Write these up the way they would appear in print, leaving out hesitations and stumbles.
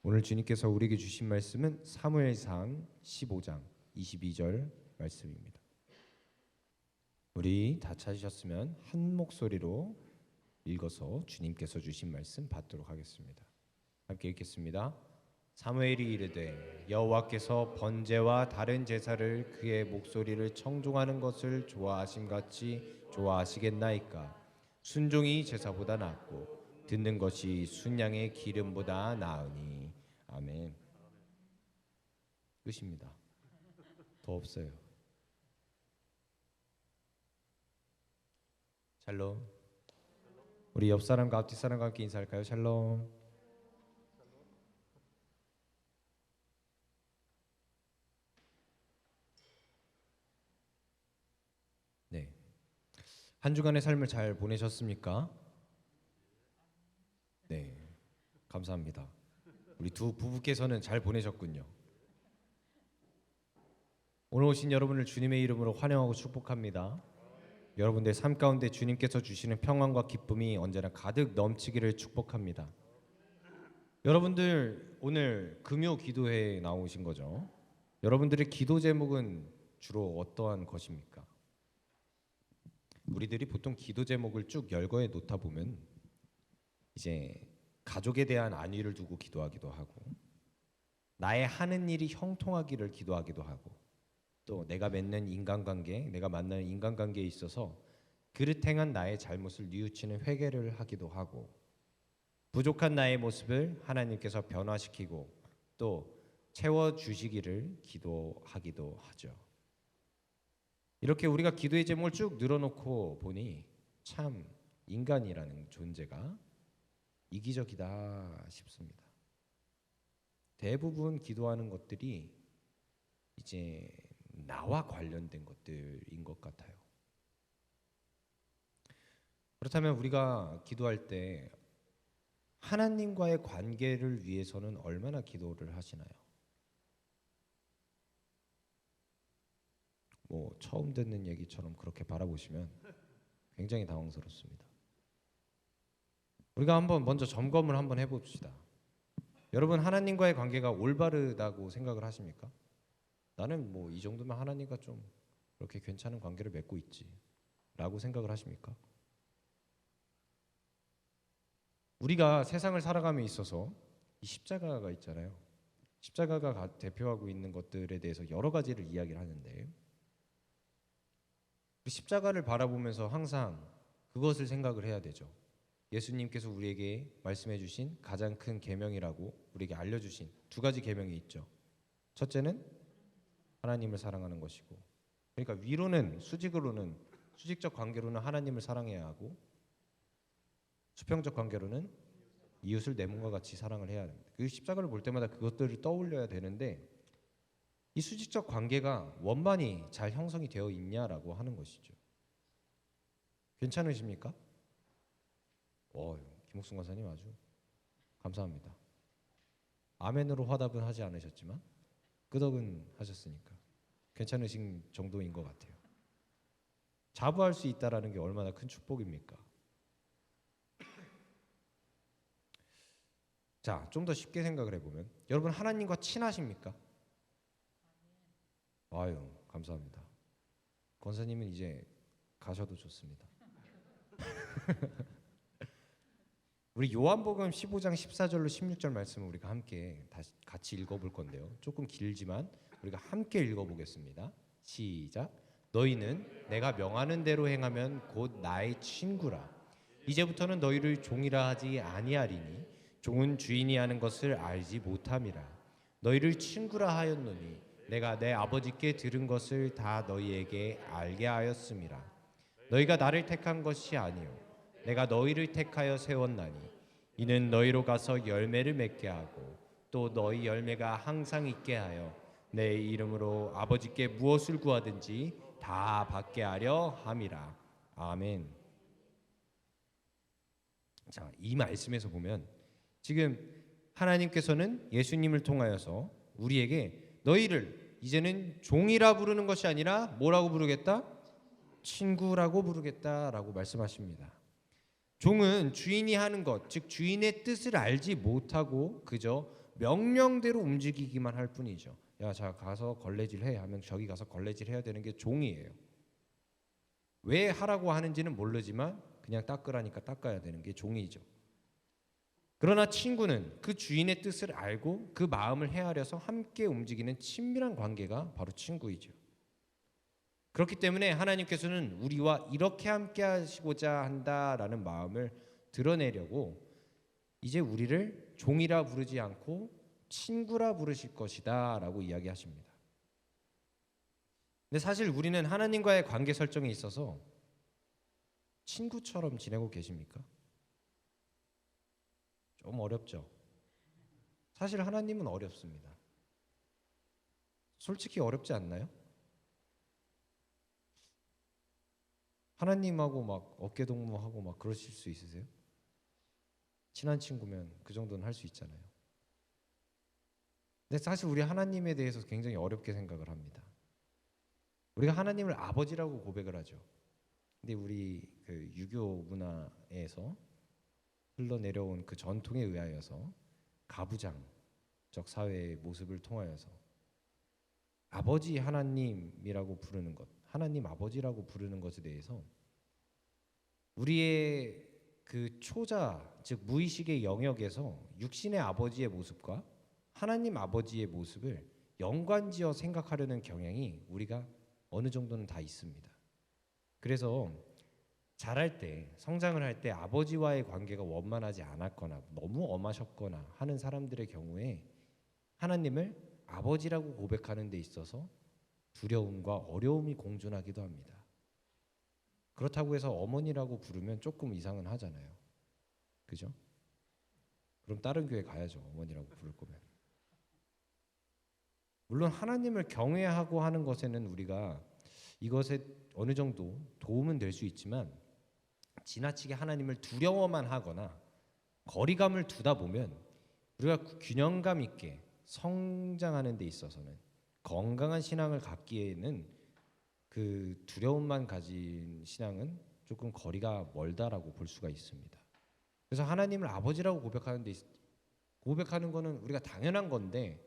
오늘 주님께서 우리에게 주신 말씀은 사무엘상 15장 22절 말씀입니다. 우리 다 찾으셨으면 한 목소리로 읽어서 주님께서 주신 말씀 받도록 하겠습니다. 함께 읽겠습니다. 사무엘이 이르되 여호와께서 번제와 다른 제사를 그의 목소리를 청종하는 것을 좋아하심같이 좋아하시겠나이까. 순종이 제사보다 낫고 듣는 것이 순양의 기름보다 나으니. 아멘. 끝입니다. 더 없어요. 샬롬. 우리 옆 사람과 앞뒤 사람과 함께 인사할까요? 샬롬. 네. 한 주간의 삶을 잘 보내셨습니까? 네. 감사합니다. 우리 두 부부께서는 잘 보내셨군요. 오늘 오신 여러분을 주님의 이름으로 환영하고 축복합니다. 여러분들 삶 가운데 주님께서 주시는 평안과 기쁨이 언제나 가득 넘치기를 축복합니다. 여러분들 오늘 금요 기도회에 나오신 거죠? 여러분들의 기도 제목은 주로 어떠한 것입니까? 우리들이 보통 기도 제목을 쭉 열거해 놓다 보면 이제 가족에 대한 안위를 두고 기도하기도 하고, 나의 하는 일이 형통하기를 기도하기도 하고, 또 내가 맺는 인간관계, 내가 만나는 인간관계에 있어서 그릇 행한 나의 잘못을 뉘우치는 회개를 하기도 하고, 부족한 나의 모습을 하나님께서 변화시키고 또 채워주시기를 기도하기도 하죠. 이렇게 우리가 기도의 제목을 쭉 늘어놓고 보니 참 인간이라는 존재가 이기적이다 싶습니다. 대부분 기도하는 것들이 이제 나와 관련된 것들인 것 같아요. 그렇다면 우리가 기도할 때 하나님과의 관계를 위해서는 얼마나 기도를 하시나요? 뭐 처음 듣는 얘기처럼 그렇게 바라보시면 굉장히 당황스럽습니다. 우리가 한번 먼저 점검을 한번 해봅시다. 여러분, 하나님과의 관계가 올바르다고 생각을 하십니까? 나는 뭐 이 정도면 하나님과 좀 그렇게 괜찮은 관계를 맺고 있지 라고 생각을 하십니까? 우리가 세상을 살아감에 있어서 이 십자가가 있잖아요. 십자가가 대표하고 있는 것들에 대해서 여러 가지를 이야기를 하는데, 십자가를 바라보면서 항상 그것을 생각을 해야 되죠. 예수님께서 우리에게 말씀해 주신 가장 큰 계명이라고 우리에게 알려주신 두 가지 계명이 있죠. 첫째는 하나님을 사랑하는 것이고, 그러니까 위로는 수직적 관계로는 하나님을 사랑해야 하고, 수평적 관계로는 이웃을 내 몸과 같이 사랑을 해야 합니다. 그 십자가를 볼 때마다 그것들을 떠올려야 되는데, 이 수직적 관계가 원만히 잘 형성이 되어 있냐라고 하는 것이죠. 괜찮으십니까? 김옥순 권사님 아주 감사합니다. 아멘으로 화답은 하지 않으셨지만 끄덕은 하셨으니까 괜찮으신 정도인 것 같아요. 자부할 수 있다라는 게 얼마나 큰 축복입니까? 자, 좀 더 쉽게 생각을 해보면, 여러분 하나님과 친하십니까? 아유, 감사합니다. 권사님은 이제 가셔도 좋습니다. 우리 요한복음 15장 14절로 16절 말씀을 우리가 함께 같이 읽어볼 건데요. 조금 길지만 우리가 함께 읽어보겠습니다. 시작. 너희는 내가 명하는 대로 행하면 곧 나의 친구라. 이제부터는 너희를 종이라 하지 아니하리니 종은 주인이 하는 것을 알지 못함이라. 너희를 친구라 하였노니 내가 내 아버지께 들은 것을 다 너희에게 알게 하였음이라. 너희가 나를 택한 것이 아니요 내가 너희를 택하여 세웠나니 이는 너희로 가서 열매를 맺게 하고 또 너희 열매가 항상 있게 하여 내 이름으로 아버지께 무엇을 구하든지 다 받게 하려 함이라. 아멘. 자, 이 말씀에서 보면 지금 하나님께서는 예수님을 통하여서 우리에게 너희를 이제는 종이라 부르는 것이 아니라 뭐라고 부르겠다? 친구라고 부르겠다라고 말씀하십니다. 종은 주인이 하는 것, 즉 주인의 뜻을 알지 못하고 그저 명령대로 움직이기만 할 뿐이죠. 야, 자 가서 걸레질 해 하면 저기 가서 걸레질 해야 되는 게 종이에요. 왜 하라고 하는지는 모르지만 그냥 닦으라니까 닦아야 되는 게 종이죠. 그러나 친구는 그 주인의 뜻을 알고 그 마음을 헤아려서 함께 움직이는 친밀한 관계가 바로 친구이죠. 그렇기 때문에 하나님께서는 우리와 이렇게 함께 하시고자 한다라는 마음을 드러내려고 이제 우리를 종이라 부르지 않고 친구라 부르실 것이다 라고 이야기하십니다. 근데 사실 우리는 하나님과의 관계 설정에 있어서 친구처럼 지내고 계십니까? 좀 어렵죠. 사실 하나님은 어렵습니다. 솔직히 어렵지 않나요? 하나님하고 막 어깨동무하고 막 그러실 수 있으세요? 친한 친구면 그 정도는 할 수 있잖아요. 근데 사실 우리 하나님에 대해서 굉장히 어렵게 생각을 합니다. 우리가 하나님을 아버지라고 고백을 하죠. 근데 우리 그 유교 문화에서 흘러내려온 그 전통에 의하여서 가부장적 사회의 모습을 통하여서 아버지 하나님이라고 부르는 것, 하나님 아버지라고 부르는 것에 대해서 우리의 그 초자, 즉 무의식의 영역에서 육신의 아버지의 모습과 하나님 아버지의 모습을 연관지어 생각하려는 경향이 우리가 어느 정도는 다 있습니다. 그래서 자랄 때, 성장을 할 때 아버지와의 관계가 원만하지 않았거나 너무 엄하셨거나 하는 사람들의 경우에 하나님을 아버지라고 고백하는 데 있어서 두려움과 어려움이 공존하기도 합니다. 그렇다고 해서 어머니라고 부르면 조금 이상은 하잖아요. 그죠? 그럼 다른 교회 가야죠. 어머니라고 부를 거면. 물론 하나님을 경외하고 하는 것에는 우리가 이것에 어느 정도 도움은 될 수 있지만 지나치게 하나님을 두려워만 하거나 거리감을 두다 보면 우리가 균형감 있게 성장하는 데 있어서는 건강한 신앙을 갖기에는 그 두려움만 가진 신앙은 조금 거리가 멀다라고 볼 수가 있습니다. 그래서 하나님을 아버지라고 고백하는 거는 우리가 당연한 건데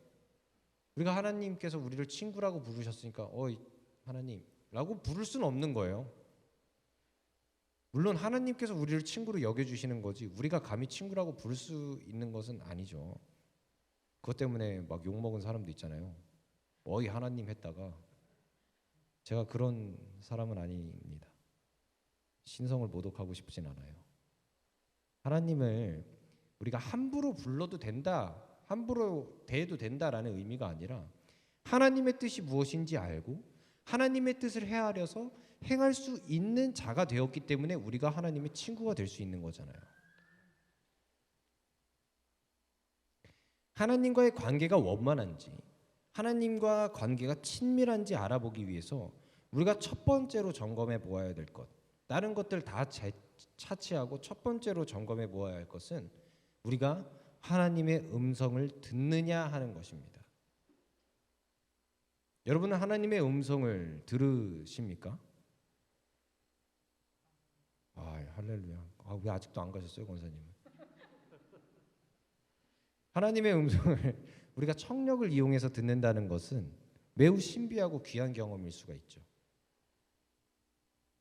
우리가 하나님께서 우리를 친구라고 부르셨으니까 어이 하나님라고 부를 수는 없는 거예요. 물론 하나님께서 우리를 친구로 여겨주시는 거지 우리가 감히 친구라고 부를 수 있는 것은 아니죠. 그것 때문에 막 욕먹은 사람도 있잖아요. 어이 하나님 했다가 제가 그런 사람은 아닙니다. 신성을 모독하고 싶진 않아요. 하나님을 우리가 함부로 불러도 된다, 함부로 대해도 된다라는 의미가 아니라 하나님의 뜻이 무엇인지 알고 하나님의 뜻을 헤아려서 행할 수 있는 자가 되었기 때문에 우리가 하나님의 친구가 될 수 있는 거잖아요. 하나님과의 관계가 원만한지 하나님과 관계가 친밀한지 알아보기 위해서 우리가 첫 번째로 점검해 보아야 될 것, 다른 것들 다 차치하고 첫 번째로 점검해 보아야 할 것은 우리가 하나님의 음성을 듣느냐 하는 것입니다. 여러분은 하나님의 음성을 들으십니까? 할렐루야. 왜 아직도 안 가셨어요, 권사님은? 하나님의 음성을 우리가 청력을 이용해서 듣는다는 것은 매우 신비하고 귀한 경험일 수가 있죠.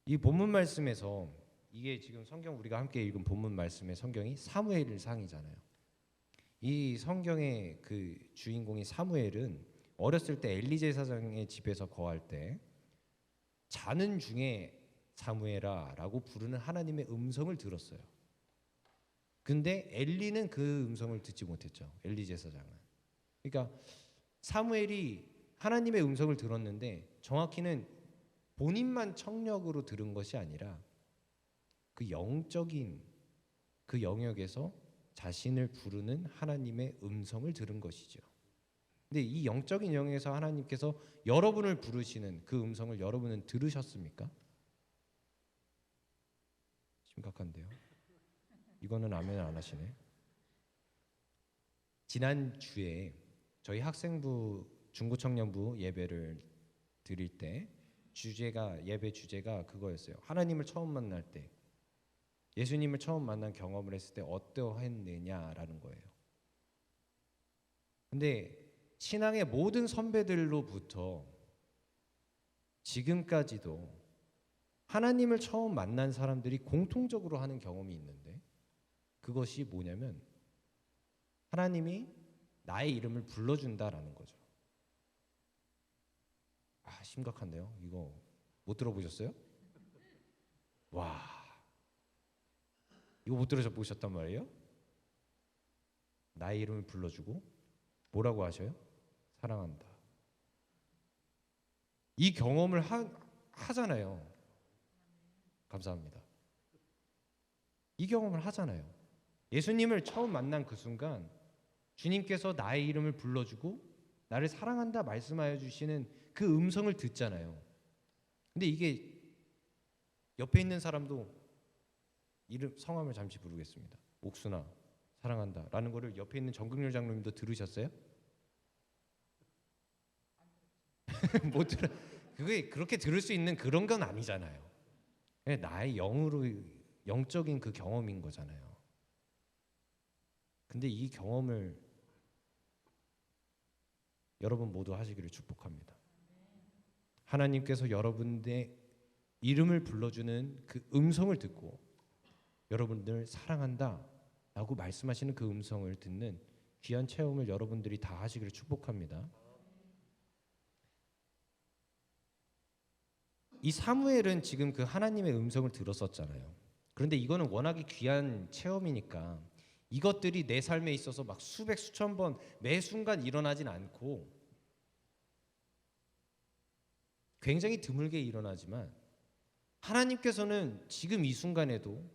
이 본문 말씀에서 이게 지금 성경 우리가 함께 읽은 본문 말씀의 성경이 사무엘 상이잖아요. 이 성경의 그 주인공이 사무엘은 어렸을 때 엘리 제사장의 집에서 거할 때 자는 중에 사무엘아라고 부르는 하나님의 음성을 들었어요. 근데 엘리는 그 음성을 듣지 못했죠. 엘리 제사장은. 그러니까 사무엘이 하나님의 음성을 들었는데 정확히는 본인만 청력으로 들은 것이 아니라 그 영적인 그 영역에서 자신을 부르는 하나님의 음성을 들은 것이죠. 근데 이 영적인 영역에서 하나님께서 여러분을 부르시는 그 음성을 여러분은 들으셨습니까? 심각한데요. 이거는 아멘 안 하시네. 지난주에 저희 학생부 중고청년부 예배를 드릴 때 예배 주제가 그거였어요. 하나님을 처음 만날 때, 예수님을 처음 만난 경험을 했을 때 어떠했느냐라는 거예요. 근데 신앙의 모든 선배들로부터 지금까지도 하나님을 처음 만난 사람들이 공통적으로 하는 경험이 있는데, 그것이 뭐냐면 하나님이 나의 이름을 불러준다라는 거죠. 심각한데요? 이거 못 들어보셨어요? 와, 이거 못 들어보셨단 말이에요? 나의 이름을 불러주고 뭐라고 하셔요? 사랑한다. 이 경험을 하잖아요. 감사합니다. 이 경험을 하잖아요. 예수님을 처음 만난 그 순간 주님께서 나의 이름을 불러주고 나를 사랑한다 말씀하여 주시는 그 음성을 듣잖아요. 근데 이게 옆에 있는 사람도 성함을 잠시 부르겠습니다. 옥순아 사랑한다 라는 거를 옆에 있는 정극렬 장로님도 들으셨어요? 못 들어. 그게 그렇게 들을 수 있는 그런 건 아니잖아요. 나의 영적인 그 경험인 거잖아요. 근데 이 경험을 여러분 모두 하시기를 축복합니다. 하나님께서 여러분의 이름을 불러주는 그 음성을 듣고 여러분들 사랑한다 라고 말씀하시는 그 음성을 듣는 귀한 체험을 여러분들이 다 하시기를 축복합니다. 이 사무엘은 지금 그 하나님의 음성을 들었었잖아요. 그런데 이거는 워낙에 귀한 체험이니까 이것들이 내 삶에 있어서 막 수백 수천 번 매 순간 일어나진 않고 굉장히 드물게 일어나지만 하나님께서는 지금 이 순간에도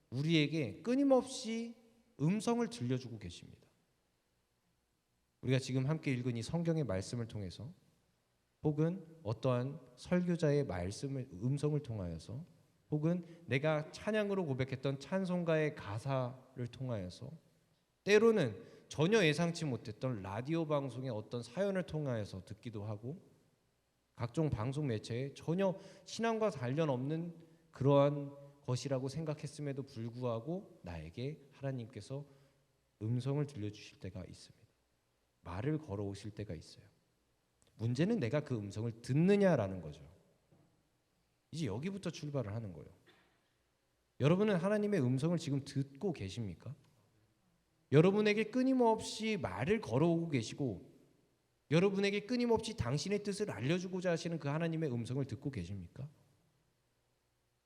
우리에게 끊임없이 음성을 들려주고 계십니다. 우리가 지금 함께 읽은 이 성경의 말씀을 통해서 혹은 어떠한 설교자의 음성을 통하여서 혹은 내가 찬양으로 고백했던 찬송가의 가사를 통하여서 때로는 전혀 예상치 못했던 라디오 방송의 어떤 사연을 통하여서 듣기도 하고 각종 방송 매체에 전혀 신앙과 관련 없는 그러한 것이라고 생각했음에도 불구하고 나에게 하나님께서 음성을 들려주실 때가 있습니다. 말을 걸어오실 때가 있어요. 문제는 내가 그 음성을 듣느냐라는 거죠. 이제 여기부터 출발을 하는 거예요. 여러분은 하나님의 음성을 지금 듣고 계십니까? 여러분에게 끊임없이 말을 걸어오고 계시고 여러분에게 끊임없이 당신의 뜻을 알려주고자 하시는 그 하나님의 음성을 듣고 계십니까?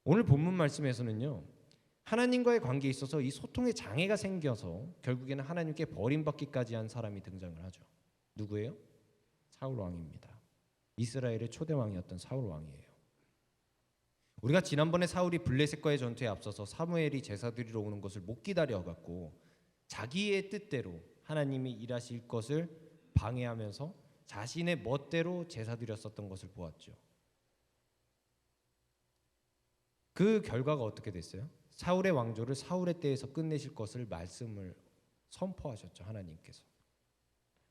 오늘 본문 말씀에서는요, 하나님과의 관계에 있어서 이 소통의 장애가 생겨서 결국에는 하나님께 버림받기까지 한 사람이 등장을 하죠. 누구예요? 사울 왕입니다. 이스라엘의 초대 왕이었던 사울 왕이에요. 우리가 지난번에 사울이 블레셋과의 전투에 앞서서 사무엘이 제사 드리러 오는 것을 못 기다려 갖고 자기의 뜻대로 하나님이 일하실 것을 방해하면서 자신의 멋대로 제사 드렸었던 것을 보았죠. 그 결과가 어떻게 됐어요? 사울의 왕조를 사울의 때에서 끝내실 것을 말씀을 선포하셨죠. 하나님께서.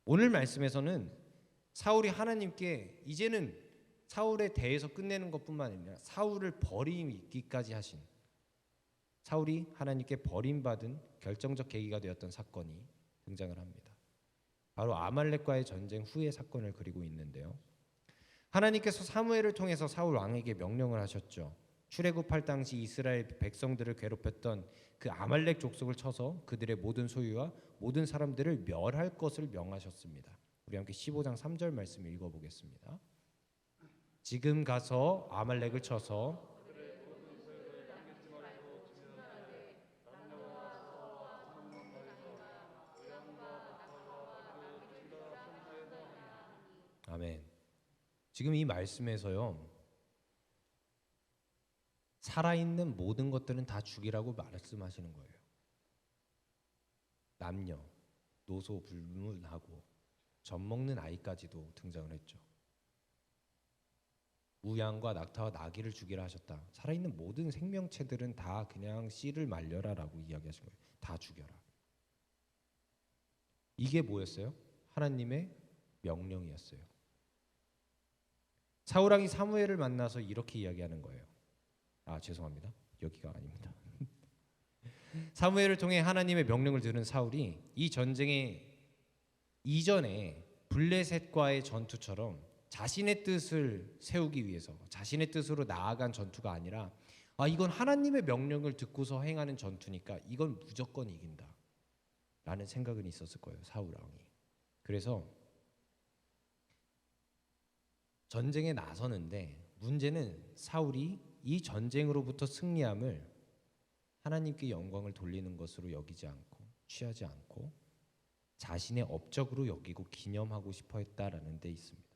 오늘 말씀에서는 사울이 하나님께 이제는 사울의 대에서 끝내는 것뿐만 아니라 사울을 버리기까지 하신, 사울이 하나님께 버림받은 결정적 계기가 되었던 사건이 등장을 합니다. 바로 아말렉과의 전쟁 후의 사건을 그리고 있는데요. 하나님께서 사무엘을 통해서 사울 왕에게 명령을 하셨죠. 출애굽할 당시 이스라엘 백성들을 괴롭혔던 그 아말렉 족속을 쳐서 그들의 모든 소유와 모든 사람들을 멸할 것을 명하셨습니다. 우리 함께 15장 3절 말씀 읽어보겠습니다. 지금 가서 아말렉을 쳐서 아멘. 지금 이 말씀에서요, 살아있는 모든 것들은 다 죽이라고 말씀하시는 거예요. 남녀, 노소 불문하고 젖 먹는 아이까지도 등장을 했죠. 우양과 낙타와 나귀를 죽이라 하셨다. 살아있는 모든 생명체들은 다 그냥 씨를 말려라라고 이야기하신 거예요. 다 죽여라. 이게 뭐였어요? 하나님의 명령이었어요. 사울 왕이 사무엘을 만나서 이렇게 이야기하는 거예요. 죄송합니다. 여기가 아닙니다. 사무엘을 통해 하나님의 명령을 들은 사울이 이 전쟁에 이전에 블레셋과의 전투처럼 자신의 뜻을 세우기 위해서 자신의 뜻으로 나아간 전투가 아니라 이건 하나님의 명령을 듣고서 행하는 전투니까 이건 무조건 이긴다 라는 생각은 있었을 거예요, 사울 왕이. 그래서 전쟁에 나서는데 문제는 사울이 이 전쟁으로부터 승리함을 하나님께 영광을 돌리는 것으로 여기지 않고 취하지 않고 자신의 업적으로 여기고 기념하고 싶어 했다라는 데 있습니다.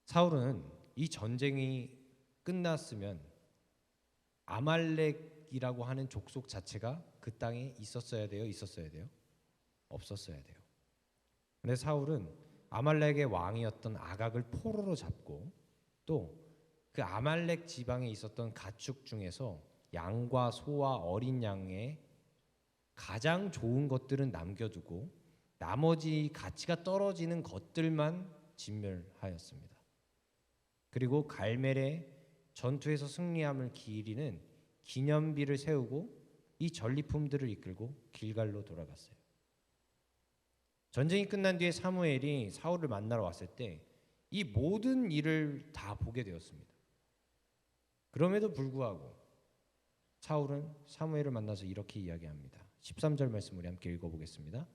사울은 이 전쟁이 끝났으면 아말렉이라고 하는 족속 자체가 그 땅에 있었어야 돼요? 있었어야 돼요? 없었어야 돼요. 근데 사울은 아말렉의 왕이었던 아각을 포로로 잡고 또 그 아말렉 지방에 있었던 가축 중에서 양과 소와 어린 양의 가장 좋은 것들은 남겨두고 나머지 가치가 떨어지는 것들만 진멸하였습니다. 그리고 갈멜의 전투에서 승리함을 기리는 기념비를 세우고 이 전리품들을 이끌고 길갈로 돌아갔어요. 전쟁이 끝난 뒤에 사무엘이 사울을 만나러 왔을 때 이 모든 일을 다 보게 되었습니다. 그럼에도 불구하고 사울은 사무엘을 만나서 이렇게 이야기합니다. 13절 말씀 우리 함께 읽어보겠습니다.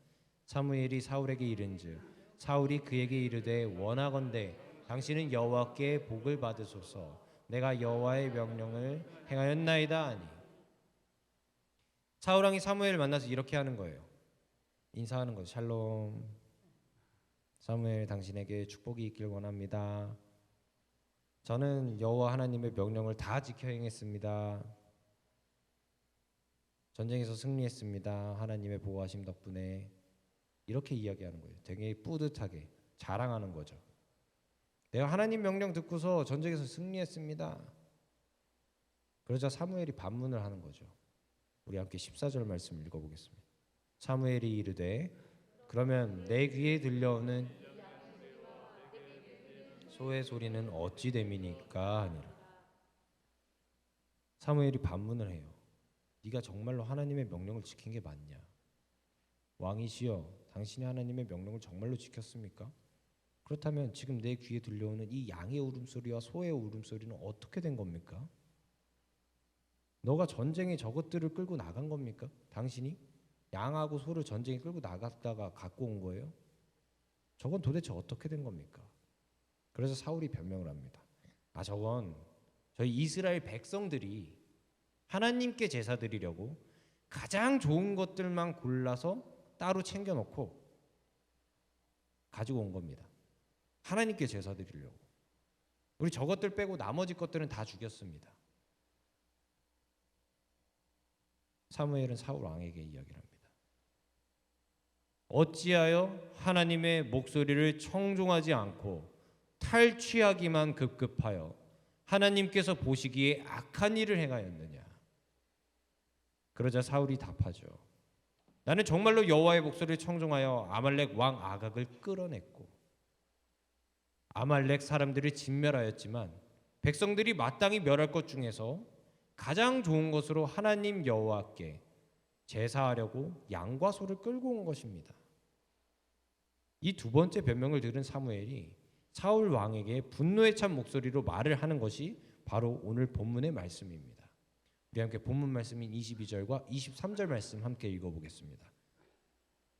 사무엘이 사울에게 이른즉 사울이 그에게 이르되 원하건대 당신은 여호와께 복을 받으소서. 내가 여호와의 명령을 행하였나이다 하니. 사울 왕이 사무엘을 만나서 이렇게 하는 거예요. 인사하는 거죠. 샬롬. 사무엘, 당신에게 축복이 있길 원합니다. 저는 여호와 하나님의 명령을 다 지켜 행했습니다. 전쟁에서 승리했습니다. 하나님의 보호하심 덕분에. 이렇게 이야기하는 거예요. 되게 뿌듯하게 자랑하는 거죠. 내가 하나님 명령 듣고서 전쟁에서 승리했습니다. 그러자 사무엘이 반문을 하는 거죠. 우리 함께 14절 말씀 읽어보겠습니다. 사무엘이 이르되 그러면 내 귀에 들려오는 소의 소리는 어찌 됨이니까 하니라. 사무엘이 반문을 해요. 네가 정말로 하나님의 명령을 지킨 게 맞냐? 왕이시여, 당신이 하나님의 명령을 정말로 지켰습니까? 그렇다면 지금 내 귀에 들려오는 이 양의 울음소리와 소의 울음소리는 어떻게 된 겁니까? 너가 전쟁에 저것들을 끌고 나간 겁니까? 당신이 양하고 소를 전쟁에 끌고 나갔다가 갖고 온 거예요? 저건 도대체 어떻게 된 겁니까? 그래서 사울이 변명을 합니다. 저건 저희 이스라엘 백성들이 하나님께 제사 드리려고 가장 좋은 것들만 골라서 따로 챙겨놓고 가지고 온 겁니다. 하나님께 제사 드리려고. 우리 저것들 빼고 나머지 것들은 다 죽였습니다. 사무엘은 사울 왕에게 이야기를 합니다. 어찌하여 하나님의 목소리를 청종하지 않고 탈취하기만 급급하여 하나님께서 보시기에 악한 일을 행하였느냐? 그러자 사울이 답하죠. 나는 정말로 여호와의 목소리를 청종하여 아말렉 왕 아각을 끌어냈고 아말렉 사람들을 진멸하였지만 백성들이 마땅히 멸할 것 중에서 가장 좋은 것으로 하나님 여호와께 제사하려고 양과 소를 끌고 온 것입니다. 이 두 번째 변명을 들은 사무엘이 사울 왕에게 분노에 찬 목소리로 말을 하는 것이 바로 오늘 본문의 말씀입니다. 우리 함께 본문 말씀인 22절과 23절 말씀 함께 읽어보겠습니다.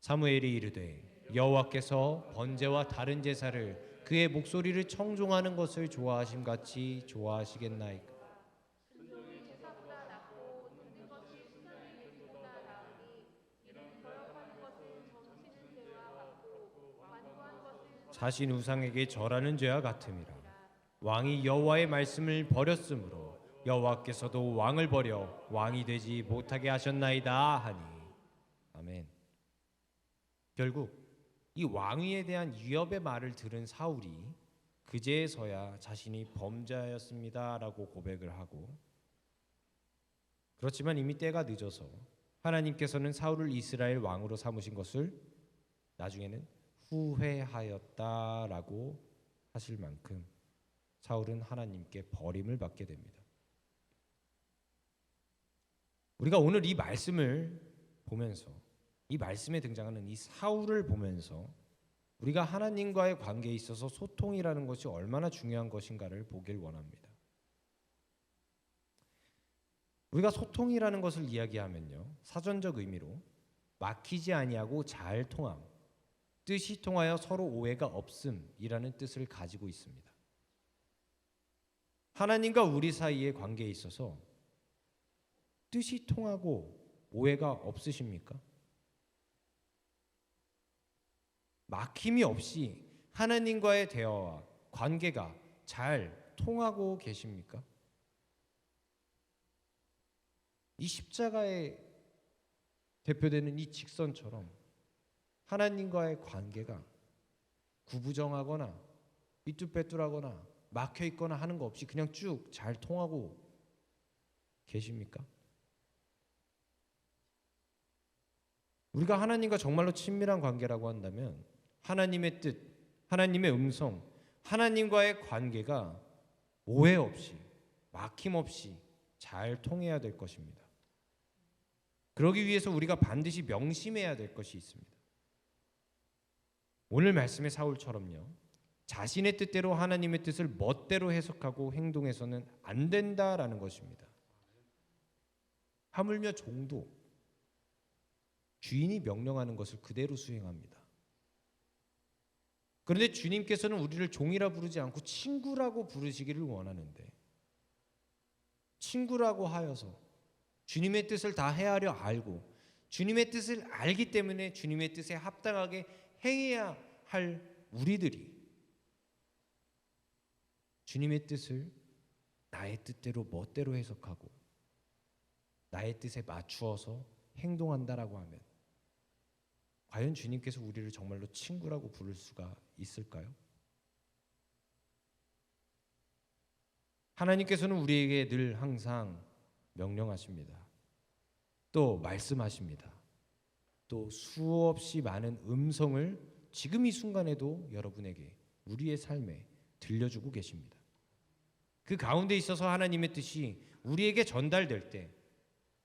사무엘이 이르되 여호와께서 번제와 다른 제사를 그의 목소리를 청종하는 것을 좋아하심 같이 좋아하시겠나이까? 자신 우상에게 절하는 죄와 같음이라. 왕이 여호와의 말씀을 버렸으므로 여호와께서도 왕을 버려 왕이 되지 못하게 하셨나이다 하니. 아멘. 결국 이 왕위에 대한 위협의 말을 들은 사울이 그제서야 자신이 범죄하였습니다라고 고백을 하고, 그렇지만 이미 때가 늦어서 하나님께서는 사울을 이스라엘 왕으로 삼으신 것을 나중에는 후회하였다라고 하실 만큼 사울은 하나님께 버림을 받게 됩니다. 우리가 오늘 이 말씀을 보면서 이 말씀에 등장하는 이 사울을 보면서 우리가 하나님과의 관계에 있어서 소통이라는 것이 얼마나 중요한 것인가를 보길 원합니다. 우리가 소통이라는 것을 이야기하면요, 사전적 의미로 막히지 아니하고 잘 통함, 뜻이 통하여 서로 오해가 없음이라는 뜻을 가지고 있습니다. 하나님과 우리 사이의 관계에 있어서 뜻이 통하고 오해가 없으십니까? 막힘이 없이 하나님과의 대화와 관계가 잘 통하고 계십니까? 이 십자가에 대표되는 이 직선처럼 하나님과의 관계가 구부정하거나 삐뚤빼뚤하거나 막혀 있거나 하는 거 없이 그냥 쭉 잘 통하고 계십니까? 우리가 하나님과 정말로 친밀한 관계라고 한다면 하나님의 뜻, 하나님의 음성, 하나님과의 관계가 오해 없이 막힘 없이 잘 통해야 될 것입니다. 그러기 위해서 우리가 반드시 명심해야 될 것이 있습니다. 오늘 말씀의 사울처럼요, 자신의 뜻대로 하나님의 뜻을 멋대로 해석하고 행동해서는 안 된다라는 것입니다. 하물며 종도 주인이 명령하는 것을 그대로 수행합니다. 그런데 주님께서는 우리를 종이라 부르지 않고 친구라고 부르시기를 원하는데, 친구라고 하여서 주님의 뜻을 다 헤아려 알고 주님의 뜻을 알기 때문에 주님의 뜻에 합당하게 행해야 할 우리들이 주님의 뜻을 나의 뜻대로 멋대로 해석하고 나의 뜻에 맞추어서 행동한다라고 하면 과연 주님께서 우리를 정말로 친구라고 부를 수가 있을까요? 하나님께서는 우리에게 늘 항상 명령하십니다. 또 말씀하십니다. 또 수없이 많은 음성을 지금 이 순간에도 여러분에게 우리의 삶에 들려주고 계십니다. 그 가운데 있어서 하나님의 뜻이 우리에게 전달될 때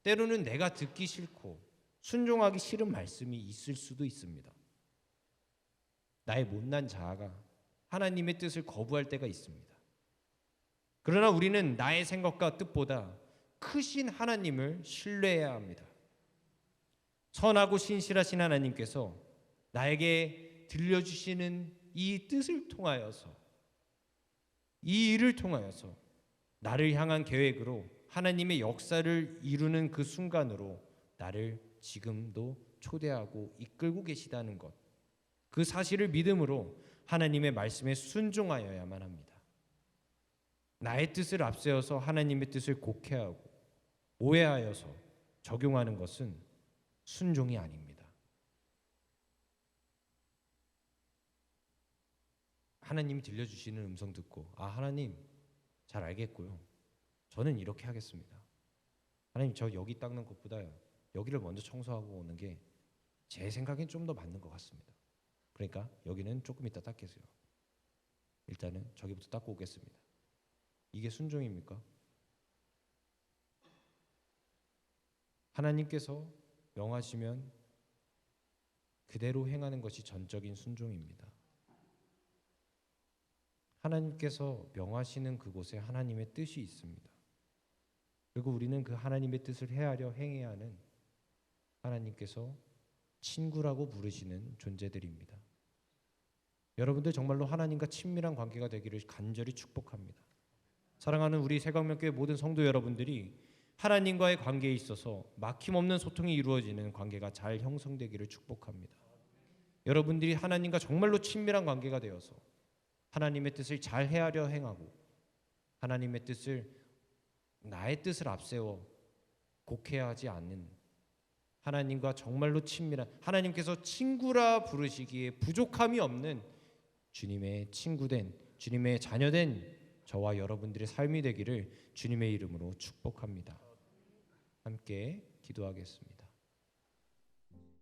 때로는 내가 듣기 싫고 순종하기 싫은 말씀이 있을 수도 있습니다. 나의 못난 자아가 하나님의 뜻을 거부할 때가 있습니다. 그러나 우리는 나의 생각과 뜻보다 크신 하나님을 신뢰해야 합니다. 선하고 신실하신 하나님께서 나에게 들려주시는 이 뜻을 통하여서, 이 일을 통하여서 나를 향한 계획으로 하나님의 역사를 이루는 그 순간으로 나를 지금도 초대하고 이끌고 계시다는 것, 그 사실을 믿음으로 하나님의 말씀에 순종하여야만 합니다. 나의 뜻을 앞세워서 하나님의 뜻을 곡해하고 오해하여서 적용하는 것은 순종이 아닙니다. 하나님이 들려주시는 음성 듣고, 아, 하나님 잘 알겠고요, 저는 이렇게 하겠습니다. 하나님, 저 여기 닦는 것보다 여기를 먼저 청소하고 오는 게 제 생각엔 좀 더 맞는 것 같습니다. 그러니까 여기는 조금 이따 닦겠어요. 일단은 저기부터 닦고 오겠습니다. 이게 순종입니까? 하나님께서 명하시면 그대로 행하는 것이 전적인 순종입니다. 하나님께서 명하시는 그곳에 하나님의 뜻이 있습니다. 그리고 우리는 그 하나님의 뜻을 헤아려 행해야 하는 하나님께서 친구라고 부르시는 존재들입니다. 여러분들 정말로 하나님과 친밀한 관계가 되기를 간절히 축복합니다. 사랑하는 우리 새광명교회 모든 성도 여러분들이 하나님과의 관계에 있어서 막힘없는 소통이 이루어지는 관계가 잘 형성되기를 축복합니다. 여러분들이 하나님과 정말로 친밀한 관계가 되어서 하나님의 뜻을 잘 헤아려 행하고 하나님의 뜻을, 나의 뜻을 앞세워 곡해하지 않는, 하나님과 정말로 친밀한, 하나님께서 친구라 부르시기에 부족함이 없는 주님의 친구된, 주님의 자녀된 저와 여러분들의 삶이 되기를 주님의 이름으로 축복합니다. 함께 기도하겠습니다.